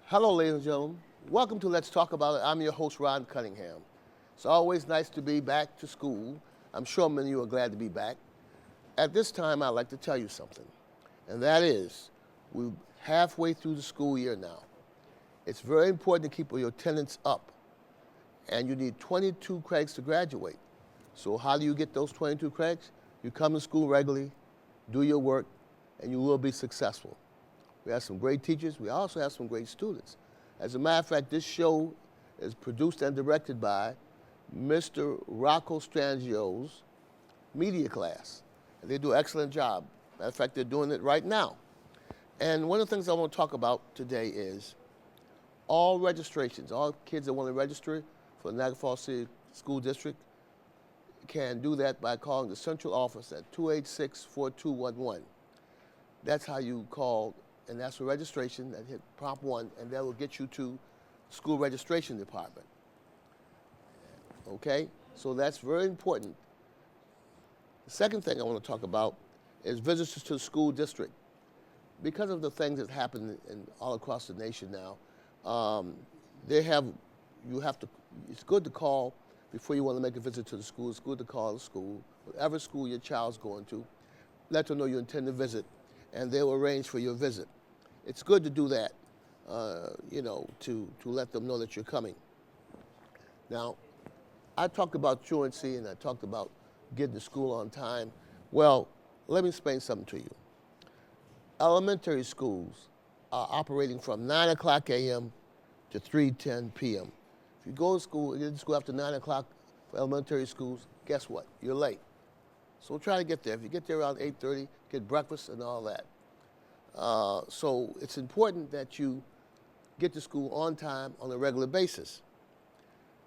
Hello, ladies and gentlemen. Welcome to Let's Talk About It. I'm your host, Ron Cunningham. It's always nice to be back to school. I'm sure many of you are glad to be back. At this time, I'd like to tell you something, and that is we're halfway through the school year now. It's very important to keep your attendance up, and you need 22 credits to graduate. So how do you get those 22 credits? You come to school regularly, do your work, and you will be successful. We have some great teachers. We also have some great students. As a matter of fact, this show is produced and directed by Mr. Rocco Strangio's media class. And they do an excellent job. Matter of fact, they're doing it right now. And one of the things I want to talk about today is all registrations, all kids that want to register for the Niagara Falls City School District can do that by calling the central office at 286-4211. That's how you call, and that's for registration. That hit prompt 1, and that will get you to school registration department. Okay? So that's very important. The second thing I want to talk about is visitors to the school district. Because of the things that happen all across the nation now, it's good to call before you want to make a visit to the school. It's good to call the school, whatever school your child's going to, let them know you intend to visit, and they'll arrange for your visit. It's good to do that, to let them know that you're coming. Now, I talked about truancy and I talked about getting to school on time. Well, let me explain something to you. Elementary schools are operating from 9 o'clock a.m. to 3:10 p.m. If you go to school, you get to school after 9 o'clock for elementary schools, guess what? You're late. So try to get there. If you get there around 8:30, get breakfast and all that. So it's important that you get to school on time on a regular basis.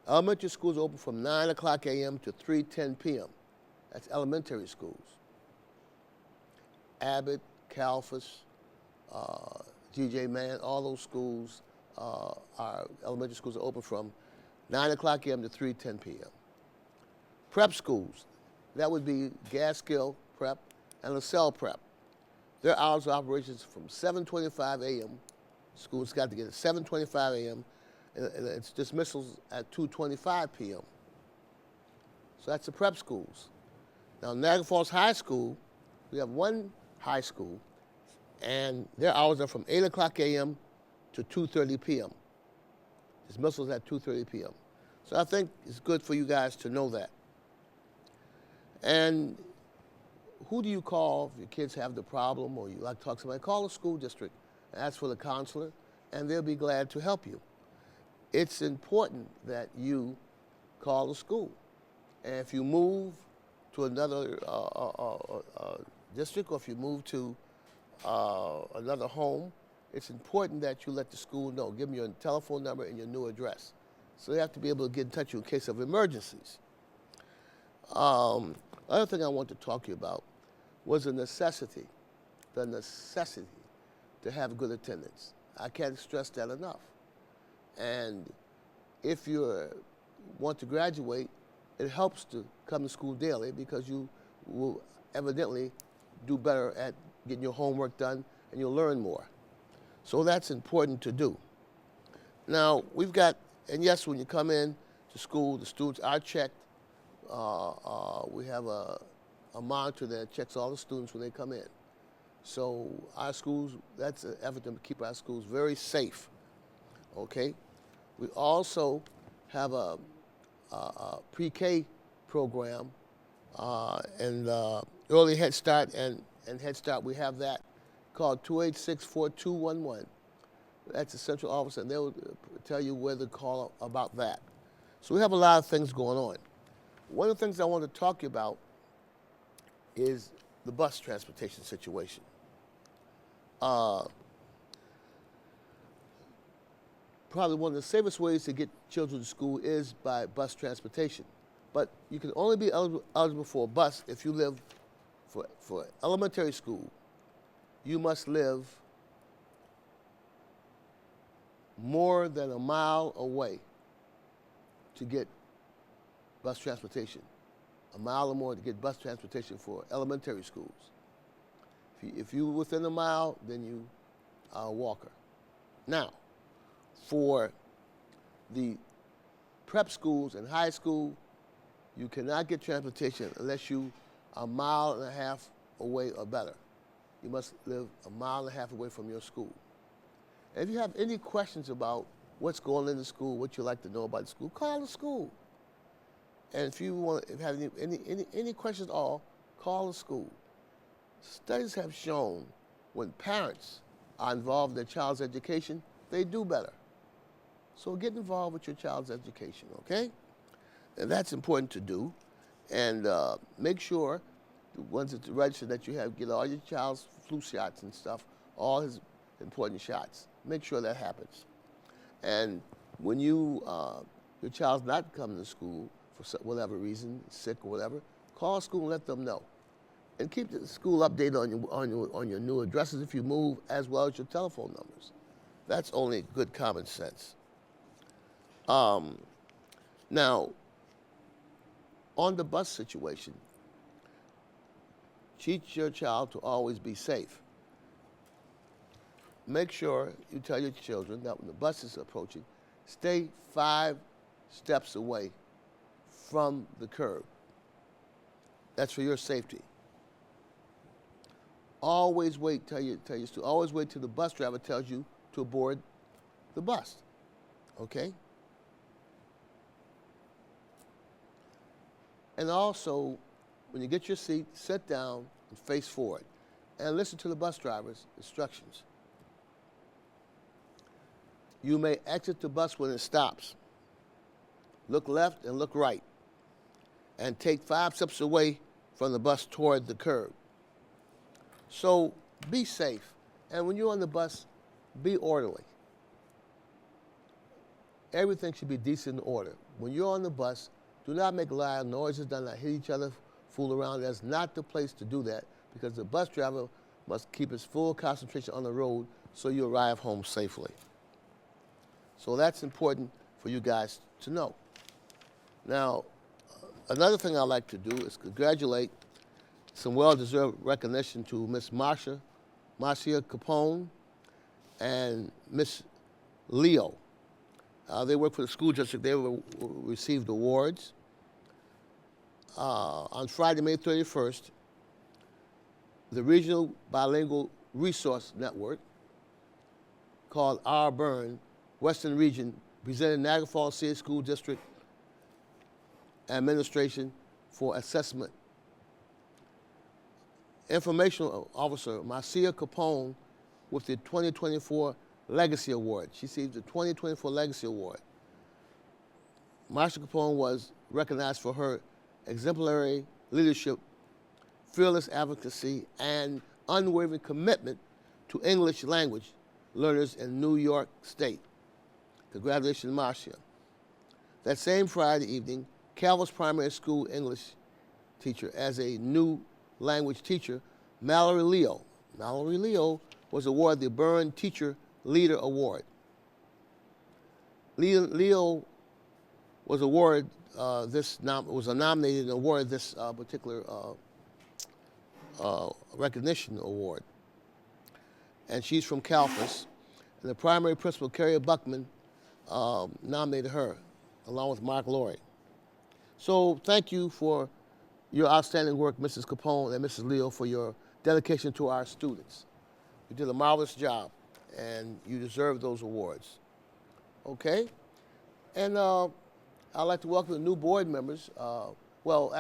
Elementary schools are open from 9 o'clock a.m. to 3:10 p.m. That's elementary schools. Abbott, Calfus, G.J. Mann, all those schools, elementary schools are open from 9 o'clock a.m. to 3:10 p.m. Prep schools, that would be Gaskill Prep and LaSalle Prep. Their hours of operations from 7:25 a.m. Schools got to get at 7:25 a.m. and it's dismissals at 2:25 p.m. So that's the prep schools. Now, Niagara Falls High School, we have one high school, and their hours are from 8 o'clock a.m. to 2:30 p.m. Dismissals at 2:30 p.m. So I think it's good for you guys to know that. And who do you call if your kids have the problem or you like to talk to somebody? Call the school district and ask for the counselor, and they'll be glad to help you. It's important that you call the school. And if you move to another district or if you move to another home, it's important that you let the school know. Give them your telephone number and your new address. So they have to be able to get in touch with you in case of emergencies. Other thing I want to talk to you about was the necessity to have good attendance. I can't stress that enough. And if you want to graduate, it helps to come to school daily because you will evidently do better at getting your homework done and you'll learn more. So that's important to do. Now, we've got, and yes, when you come in to school, the students are checked. We have a monitor that checks all the students when they come in. So our schools, that's an effort to keep our schools very safe, okay? We also have a pre-K program and early Head Start and Head Start. We have that called 286-4211. That's the central office, and they'll tell you where to call about that. So we have a lot of things going on. One of the things I want to talk to you about is the bus transportation situation. Probably one of the safest ways to get children to school is by bus transportation. But you can only be eligible for a bus if you live, for elementary school, you must live more than a mile away to get bus transportation. A mile or more to get bus transportation for elementary schools. If you're within a mile, then you are a walker. Now, for the prep schools and high school, you cannot get transportation unless you are a mile and a half away or better. You must live a mile and a half away from your school. And if you have any questions about what's going on in the school, what you like to know about the school, call the school. And if you want, if you have any questions at all, call the school. Studies have shown when parents are involved in their child's education, they do better. So get involved with your child's education, okay? And that's important to do. And make sure, once it's registered, that you get all your child's flu shots and stuff, all his important shots. Make sure that happens. And when your child's not coming to school for whatever reason, sick or whatever, call school and let them know. And keep the school updated on your new addresses if you move, as well as your telephone numbers. That's only good common sense. Now, on the bus situation, teach your child to always be safe. Make sure you tell your children that when the bus is approaching, stay 5 steps away from the curb. That's for your safety. Always wait, tell your students, always wait till the bus driver tells you to board the bus, okay? And also, when you get your seat, sit down and face forward and listen to the bus driver's instructions. You may exit the bus when it stops. Look left and look right. And take 5 steps away from the bus toward the curb. So be safe. And when you're on the bus, be orderly. Everything should be decent in order. When you're on the bus, do not make loud noises, do not hit each other, fool around. That's not the place to do that, because the bus driver must keep his full concentration on the road so you arrive home safely. So that's important for you guys to know. Now, another thing I like to do is congratulate some well-deserved recognition to Miss Marcia Capone and Miss Leo. They work for the school district. They received awards. On Friday, May 31st, the Regional Bilingual Resource Network, called R. Byrne Western Region, presented Niagara Falls City School District Administration for assessment. Informational Officer Marcia Capone with the 2024 Legacy Award. She received the 2024 Legacy Award. Marcia Capone was recognized for her exemplary leadership, fearless advocacy, and unwavering commitment to English language learners in New York State. Congratulations, Marcia. That same Friday evening, Calvus Primary School English teacher, as a new language teacher, Mallory Leo was awarded the Byrne Teacher Leader Award. Leo was awarded was nominated and awarded this particular recognition award. And she's from Calvus. And the primary principal, Carrie Buckman, nominated her, along with Mark Laurie. So thank you for your outstanding work, Mrs. Capone and Mrs. Leo, for your dedication to our students. You did a marvelous job, and you deserve those awards. Okay? And I'd like to welcome the new board members. Mr.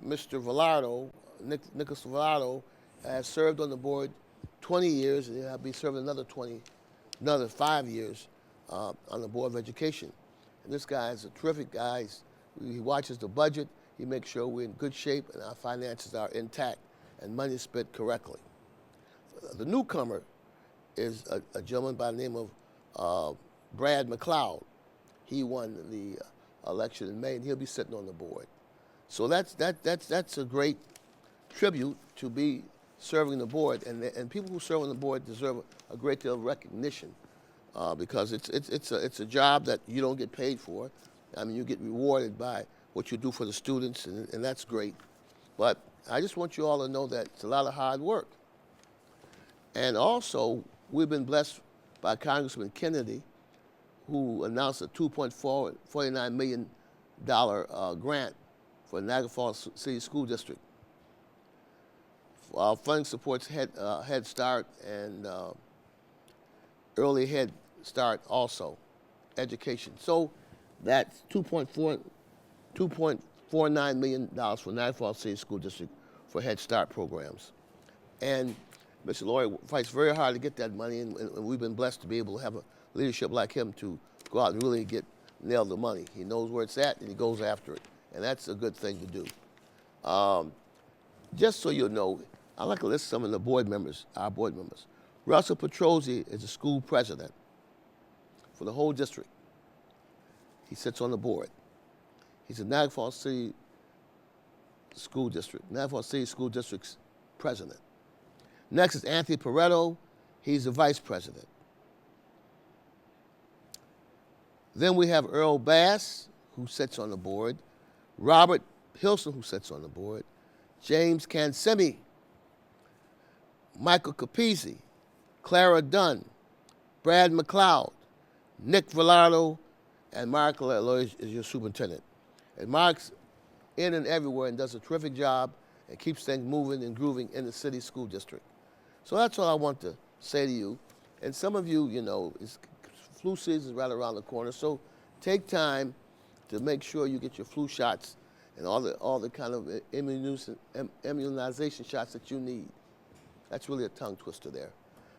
Velardo, Nicholas Velardo, has served on the board 20 years, and he'll be serving another 5 years on the Board of Education. And this guy is a terrific guy. He watches the budget. He makes sure we're in good shape and our finances are intact and money is spent correctly. The newcomer is a gentleman by the name of Brad McLeod. He won the election in May, and he'll be sitting on the board. So that's a great tribute to be serving the board, and people who serve on the board deserve a great deal of recognition because it's a job that you don't get paid for. I mean, you get rewarded by what you do for the students, and that's great. But I just want you all to know that it's a lot of hard work. And also, we've been blessed by Congressman Kennedy, who announced a $2.49 million grant for the Niagara Falls City School District. Funding supports Head Start and Early Head Start also, education. So that's $2.49 million for Niagara Falls City School District for Head Start programs. And Mr. Laurie fights very hard to get that money, and we've been blessed to be able to have a leadership like him to go out and really nail the money. He knows where it's at, and he goes after it, and that's a good thing to do. Just so you know, I'd like to list some of the board members, our board members. Russell Petrozzi is the school president for the whole district. He sits on the board. He's the Niagara Falls City School District, Niagara Falls City School District's president. Next is Anthony Pareto. He's the vice president. Then we have Earl Bass, who sits on the board. Robert Hilson, who sits on the board. James Cansemi. Michael Capizzi. Clara Dunn. Brad McLeod. Nick Villardo. And Mark Lloyd is your superintendent. And Mark's in and everywhere and does a terrific job and keeps things moving and grooving in the city school district. So that's all I want to say to you. And some of you, you know, flu season is right around the corner, so take time to make sure you get your flu shots and all the kind of immunization shots that you need. That's really a tongue twister there.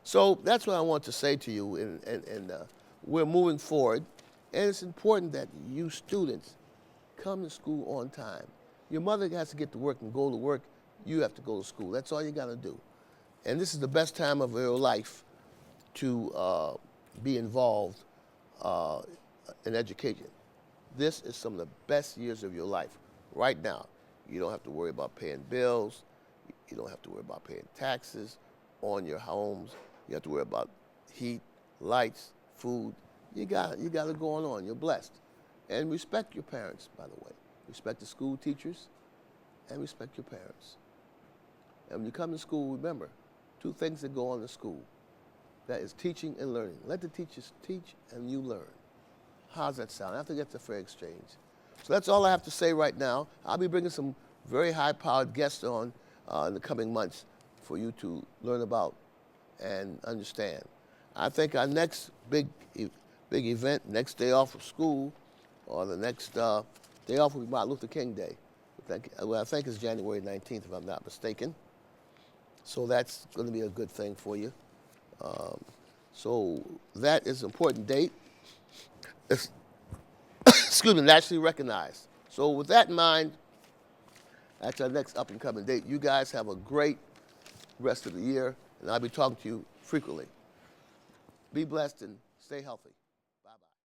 So that's what I want to say to you, and we're moving forward. And it's important that you students come to school on time. Your mother has to get to work and go to work. You have to go to school. That's all you got to do. And this is the best time of your life to be involved in education. This is some of the best years of your life right now. You don't have to worry about paying bills. You don't have to worry about paying taxes on your homes. You have to worry about heat, lights, food. You got it going on. You're blessed. And respect your parents, by the way. Respect the school teachers and respect your parents. And when you come to school, remember, two things that go on in school. That is teaching and learning. Let the teachers teach and you learn. How's that sound? I think that's a fair exchange. So that's all I have to say right now. I'll be bringing some very high-powered guests on in the coming months for you to learn about and understand. I think our next big event, next day off of school, or the next day off will be Martin Luther King Day. I think it's January 19th, if I'm not mistaken. So that's going to be a good thing for you. So that is an important date. It's excuse me, nationally recognized. So with that in mind, that's our next up-and-coming date. You guys have a great rest of the year, and I'll be talking to you frequently. Be blessed and stay healthy.